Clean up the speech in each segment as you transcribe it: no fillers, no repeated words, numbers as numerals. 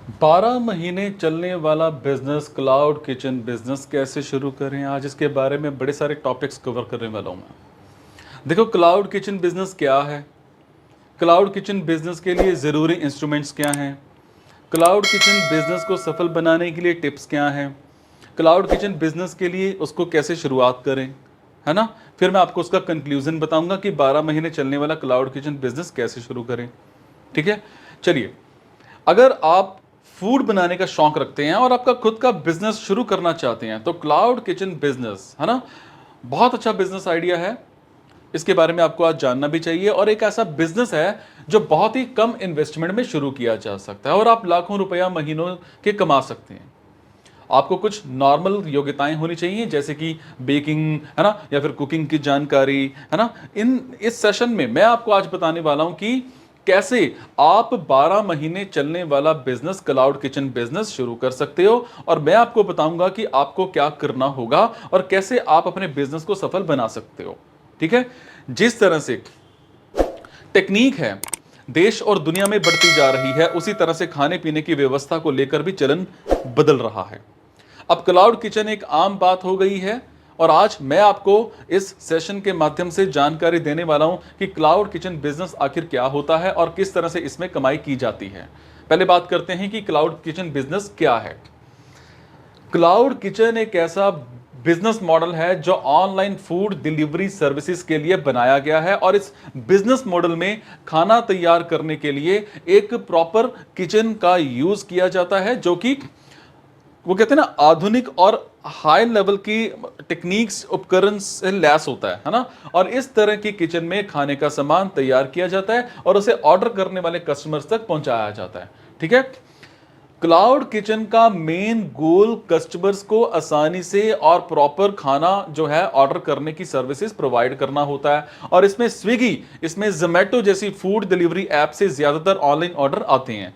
12 महीने चलने वाला बिजनेस क्लाउड किचन बिजनेस कैसे शुरू करें, आज इसके बारे में बड़े सारे टॉपिक्स कवर करने वाला हूं मैं। देखो, क्लाउड किचन बिजनेस क्या है, क्लाउड किचन बिजनेस के लिए ज़रूरी इंस्ट्रूमेंट्स क्या हैं, क्लाउड किचन बिजनेस को सफल बनाने के लिए टिप्स क्या हैं, क्लाउड किचन बिजनेस के लिए उसको कैसे शुरुआत करें, है ना। फिर मैं आपको उसका कंक्लूजन बताऊंगा कि 12 महीने चलने वाला क्लाउड किचन बिजनेस कैसे शुरू करें। ठीक है, चलिए। अगर आप फूड बनाने का शौक रखते हैं और आपका खुद का बिजनेस शुरू करना चाहते हैं तो क्लाउड किचन बिजनेस, है ना, बहुत अच्छा बिजनेस आइडिया है। इसके बारे में आपको आज जानना भी चाहिए और एक ऐसा बिजनेस है जो बहुत ही कम इन्वेस्टमेंट में शुरू किया जा सकता है और आप लाखों रुपया महीनों के कमा सकते हैं। आपको कुछ नॉर्मल योग्यताएं होनी चाहिए, जैसे कि बेकिंग, है ना, या फिर कुकिंग की जानकारी, है ना। इस सेशन में मैं आपको आज बताने वाला हूं कि कैसे आप 12 महीने चलने वाला बिजनेस क्लाउड किचन बिजनेस शुरू कर सकते हो, और मैं आपको बताऊंगा कि आपको क्या करना होगा और कैसे आप अपने बिजनेस को सफल बना सकते हो। ठीक है, जिस तरह से टेक्निक है देश और दुनिया में बढ़ती जा रही है, उसी तरह से खाने पीने की व्यवस्था को लेकर भी चलन बदल रहा है। अब क्लाउड किचन एक आम बात हो गई है और आज मैं आपको इस सेशन के माध्यम से जानकारी देने वाला हूं कि क्लाउड किचन बिजनेस आखिर क्या होता है और किस तरह से इसमें कमाई की जाती है। पहले बात करते हैं कि क्लाउड किचन बिजनेस क्या है। क्लाउड किचन एक ऐसा बिजनेस मॉडल है जो ऑनलाइन फूड डिलीवरी सर्विसेज के लिए बनाया गया है और इस बिजनेस मॉडल में खाना तैयार करने के लिए एक प्रॉपर किचन का यूज किया जाता है, जो कि वो कहते हैं ना, आधुनिक और हाई लेवल की टेक्निक्स उपकरण से लैस होता है ना। और इस तरह की किचन में खाने का सामान तैयार किया जाता है और उसे ऑर्डर करने वाले कस्टमर्स तक पहुंचाया जाता है। ठीक है, क्लाउड किचन का मेन गोल कस्टमर्स को आसानी से और प्रॉपर खाना जो है ऑर्डर करने की सर्विसेज प्रोवाइड करना होता है। और इसमें स्विगी, इसमें जोमेटो जैसी फूड डिलीवरी ऐप से ज्यादातर ऑनलाइन ऑर्डर आते हैं।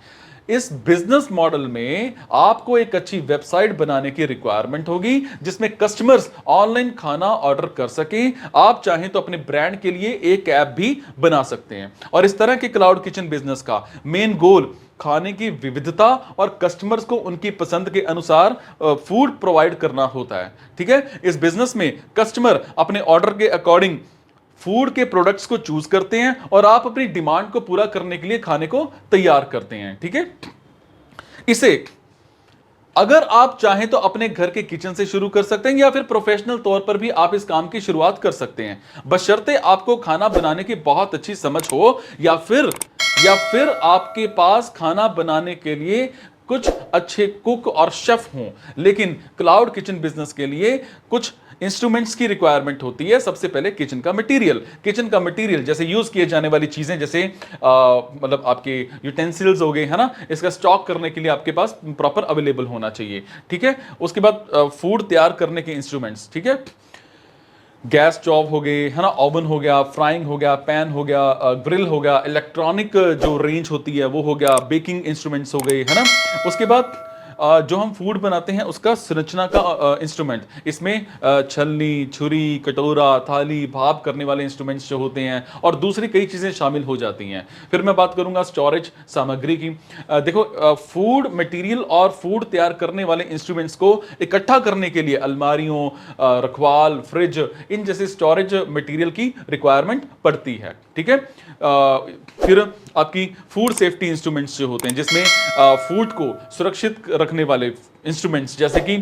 इस बिजनेस मॉडल में आपको एक अच्छी वेबसाइट बनाने की रिक्वायरमेंट होगी जिसमें कस्टमर्स ऑनलाइन खाना ऑर्डर कर सकें। आप चाहें तो अपने ब्रांड के लिए एक ऐप भी बना सकते हैं। और इस तरह के क्लाउड किचन बिजनेस का मेन गोल खाने की विविधता और कस्टमर्स को उनकी पसंद के अनुसार फूड प्रोवाइड करना होता है। ठीक है, इस बिजनेस में कस्टमर अपने ऑर्डर के अकॉर्डिंग फूड के प्रोडक्ट्स को चूज करते हैं और आप अपनी डिमांड को पूरा करने के लिए खाने को तैयार करते हैं। ठीक है, इसे अगर आप चाहें तो अपने घर के किचन से शुरू कर सकते हैं या फिर प्रोफेशनल तौर पर भी आप इस काम की शुरुआत कर सकते हैं, बशर्ते आपको खाना बनाने की बहुत अच्छी समझ हो या फिर आपके पास खाना बनाने के लिए कुछ अच्छे कुक और शेफ हों। लेकिन क्लाउड किचन बिजनेस के लिए कुछ इंस्ट्रूमेंट्स की रिक्वायरमेंट होती है। सबसे पहले किचन का मटेरियल जैसे यूज किए जाने वाली चीजें, जैसे मतलब आपके यूटेंसिल्स हो गए, है ना, इसका स्टॉक करने के लिए आपके पास प्रॉपर अवेलेबल होना चाहिए। ठीक है, उसके बाद फूड तैयार करने के इंस्ट्रूमेंट्स, ठीक है, गैस स्टोव हो गए, है ना, ओवन हो गया, फ्राइंग हो गया, पैन हो गया, ग्रिल हो गया, इलेक्ट्रॉनिक जो रेंज होती है वो हो गया, बेकिंग इंस्ट्रूमेंट्स हो गए, है ना। उसके बाद जो हम फूड बनाते हैं उसका संरचना का इंस्ट्रूमेंट, इसमें छलनी, छुरी, कटोरा, थाली, भाप करने वाले इंस्ट्रूमेंट्स जो होते हैं और दूसरी कई चीज़ें शामिल हो जाती हैं। फिर मैं बात करूंगा स्टोरेज सामग्री की। देखो, फूड मटेरियल और फूड तैयार करने वाले इंस्ट्रूमेंट्स को इकट्ठा करने के लिए अलमारियों, रखवाल, फ्रिज, इन जैसे स्टोरेज मटेरियल की रिक्वायरमेंट पड़ती है। ठीक है, फिर आपकी फूड सेफ्टी इंस्ट्रूमेंट्स जो होते हैं जिसमें फूड को सुरक्षित रखने वाले इंस्ट्रूमेंट्स जैसे कि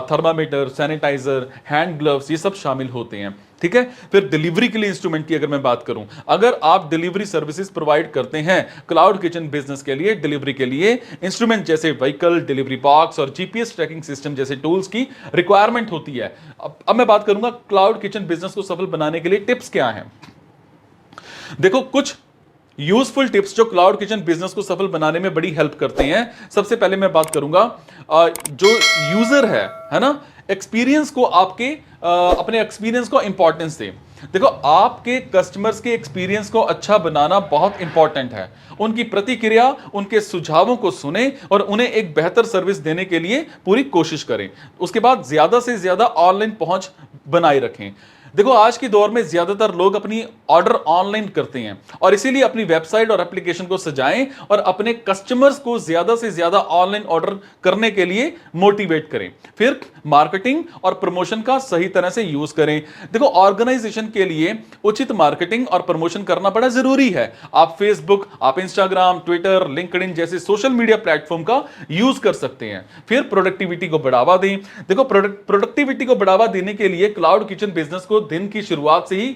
थर्मामीटर, सैनिटाइजर, हैंड ग्लव्स, ये सब शामिल होते हैं। ठीक है, फिर डिलीवरी के लिए इंस्ट्रूमेंट की अगर मैं बात करूं, अगर आप डिलीवरी सर्विसेज प्रोवाइड करते हैं क्लाउड किचन बिजनेस के लिए, डिलीवरी के लिए इंस्ट्रूमेंट जैसे व्हीकल, डिलीवरी बॉक्स और जीपीएस ट्रैकिंग सिस्टम जैसे टूल्स की रिक्वायरमेंट होती है। अब मैं बात करूंगा क्लाउड किचन बिजनेस को सफल बनाने के लिए टिप्स क्या हैं। देखो, कुछ यूजफुल टिप्स जो क्लाउड किचन बिजनेस को सफल बनाने में बड़ी हेल्प करते हैं। सबसे पहले मैं बात करूंगा जो यूजर है ना, एक्सपीरियंस को अपने एक्सपीरियंस को इंपॉर्टेंस दे। देखो, आपके कस्टमर्स के एक्सपीरियंस को अच्छा बनाना बहुत इंपॉर्टेंट है। उनकी प्रतिक्रिया, उनके सुझावों को सुने और उन्हें एक बेहतर सर्विस देने के लिए पूरी कोशिश करें। उसके बाद ज्यादा से ज्यादा ऑनलाइन पहुंच बनाए रखें। देखो आज के दौर में ज्यादातर लोग अपनी ऑर्डर ऑनलाइन करते हैं और इसीलिए अपनी वेबसाइट और एप्लीकेशन को सजाएं और अपने कस्टमर्स को ज्यादा से ज्यादा ऑनलाइन ऑर्डर करने के लिए मोटिवेट करें। फिर मार्केटिंग और प्रमोशन का सही तरह से यूज करें। देखो ऑर्गेनाइजेशन के लिए उचित मार्केटिंग और प्रमोशन करना बड़ा जरूरी है। आप फेसबुक, आप इंस्टाग्राम, ट्विटर, लिंक्डइन जैसे सोशल मीडिया प्लेटफॉर्म का यूज कर सकते हैं। फिर प्रोडक्टिविटी को बढ़ावा दें। देखो प्रोडक्टिविटी को बढ़ावा देने के लिए क्लाउड किचन बिजनेस को दिन की शुरुआत से ही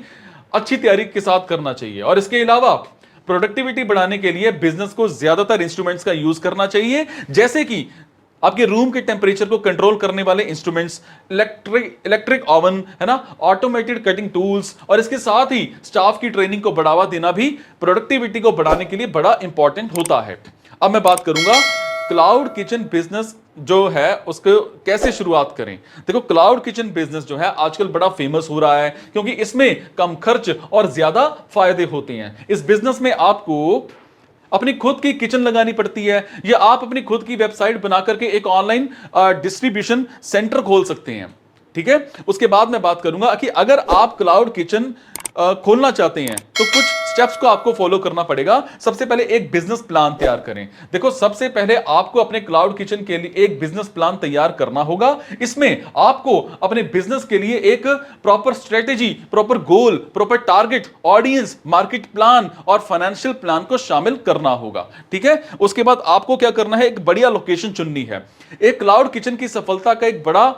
अच्छी तैयारी के साथ करना चाहिए। और इसके अलावा प्रोडक्टिविटी बढ़ाने के लिए बिजनेस को ज्यादातर इंस्ट्रूमेंट्स का यूज करना चाहिए, जैसे कि आपके रूम के टेंपरेचर को कंट्रोल करने वाले इंस्ट्रूमेंट्स, इलेक्ट्रिक ओवन, है ना, ऑटोमेटेड कटिंग टूल्स, और इसके साथ ही स्टाफ की ट्रेनिंग को बढ़ावा देना भी प्रोडक्टिविटी को बढ़ाने के लिए बड़ा इंपॉर्टेंट होता है। अब मैं बात करूंगा क्लाउड किचन बिजनेस जो है उसको कैसे शुरुआत करें। देखो क्लाउड किचन बिजनेस जो है आजकल बड़ा फेमस हो रहा है क्योंकि इसमें कम खर्च और ज्यादा फायदे होते हैं। इस बिजनेस में आपको अपनी खुद की किचन लगानी पड़ती है या आप अपनी खुद की वेबसाइट बना करके एक ऑनलाइन डिस्ट्रीब्यूशन सेंटर खोल सकते हैं। ठीक है, उसके बाद मैं बात करूंगा कि अगर आप क्लाउड किचन खोलना चाहते हैं तो कुछ स्टेप्स को आपको फॉलो करना पड़ेगा। सबसे पहले एक बिजनेस प्लान तैयार करें। देखो सबसे पहले आपको अपने क्लाउड किचन के लिए एक बिजनेस प्लान तैयार करना होगा। इसमें आपको अपने बिजनेस के लिए एक proper strategy, proper goal, proper target, audience, market plan और फाइनेंशियल प्लान को शामिल करना होगा। ठीक है, उसके बाद आपको क्या करना है, एक बढ़िया लोकेशन चुननी है। एक क्लाउड किचन की सफलता का एक बड़ा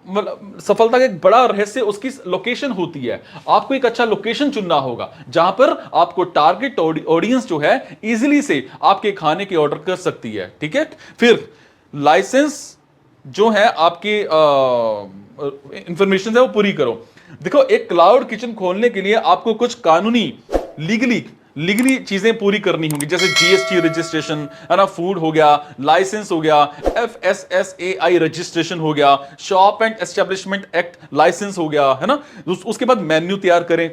रहस्य उसकी लोकेशन होती है। आपको एक अच्छा लोकेशन चुनना होगा जहां पर आपको टारगेट ऑडियंस जो है इजीली से आपके खाने के ऑर्डर कर सकती है। ठीक है, फिर लाइसेंस जो है आपकी इंफॉर्मेशन है वो पूरी करो। देखो एक क्लाउड किचन खोलने के लिए आपको कुछ कानूनी लीगली चीजें पूरी करनी होंगी, जैसे जीएसटी रजिस्ट्रेशन, है ना, फूड हो गया, लाइसेंस हो गया, FSSAI रजिस्ट्रेशन हो गया, shop and establishment act licence हो गया, है ना। उसके बाद मेन्यू तैयार करें।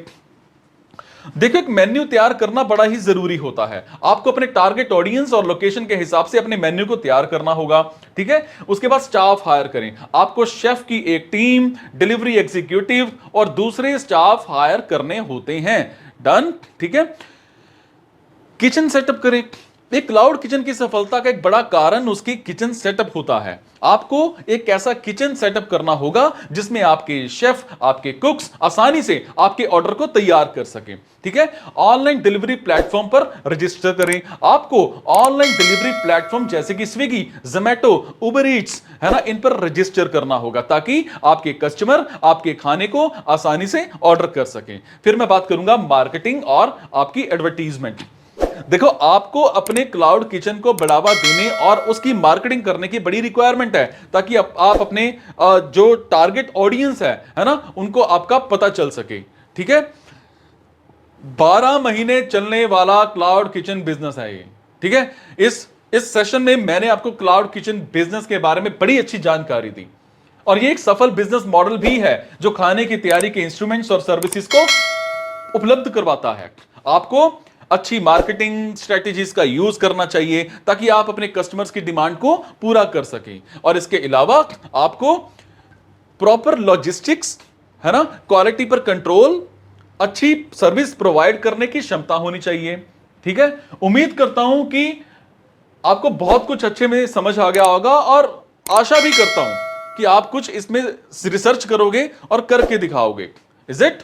देखो एक मेन्यू तैयार करना बड़ा ही जरूरी होता है। आपको अपने टारगेट ऑडियंस और लोकेशन के हिसाब से अपने मेन्यू को तैयार करना होगा। ठीक है, उसके बाद स्टाफ हायर करें। आपको शेफ की एक टीम, डिलीवरी एग्जीक्यूटिव और दूसरे स्टाफ हायर करने होते हैं। डन। ठीक है, किचन सेटअप करें। एक क्लाउड किचन की सफलता का एक बड़ा कारण उसकी किचन सेटअप होता है। आपको एक ऐसा किचन सेटअप करना होगा जिसमें आपके शेफ, आपके कुक्स आसानी से आपके ऑर्डर को तैयार कर सकें। ठीक है, ऑनलाइन डिलीवरी प्लेटफॉर्म पर रजिस्टर करें। आपको ऑनलाइन डिलीवरी प्लेटफॉर्म जैसे कि स्विगी, जोमैटो, उबर ईट्स, है ना, इन पर रजिस्टर करना होगा ताकि आपके कस्टमर आपके खाने को आसानी से ऑर्डर कर सकें। फिर मैं बात करूंगा मार्केटिंग और आपकी एडवर्टीजमेंट। देखो आपको अपने क्लाउड किचन को बढ़ावा देने और उसकी मार्केटिंग करने की बड़ी रिक्वायरमेंट है ताकि आप अपने जो टारगेट ऑडियंस है ना, उनको आपका पता चल सके। ठीक है, 12 महीने चलने वाला क्लाउड किचन बिजनेस है ये। ठीक है, इस सेशन में मैंने आपको क्लाउड किचन बिजनेस के बारे में बड़ी अच्छी जानकारी दी और ये एक सफल बिजनेस मॉडल भी है जो खाने की तैयारी के इंस्ट्रूमेंट्स और सर्विसेज को उपलब्ध करवाता है। आपको अच्छी मार्केटिंग स्ट्रेटेजीज का यूज करना चाहिए ताकि आप अपने कस्टमर्स की डिमांड को पूरा कर सकें। और इसके अलावा आपको प्रॉपर लॉजिस्टिक्स, है ना, क्वालिटी पर कंट्रोल, अच्छी सर्विस प्रोवाइड करने की क्षमता होनी चाहिए। ठीक है, उम्मीद करता हूं कि आपको बहुत कुछ अच्छे में समझ आ गया होगा और आशा भी करता हूं कि आप कुछ इसमें रिसर्च करोगे और करके दिखाओगे। Is it?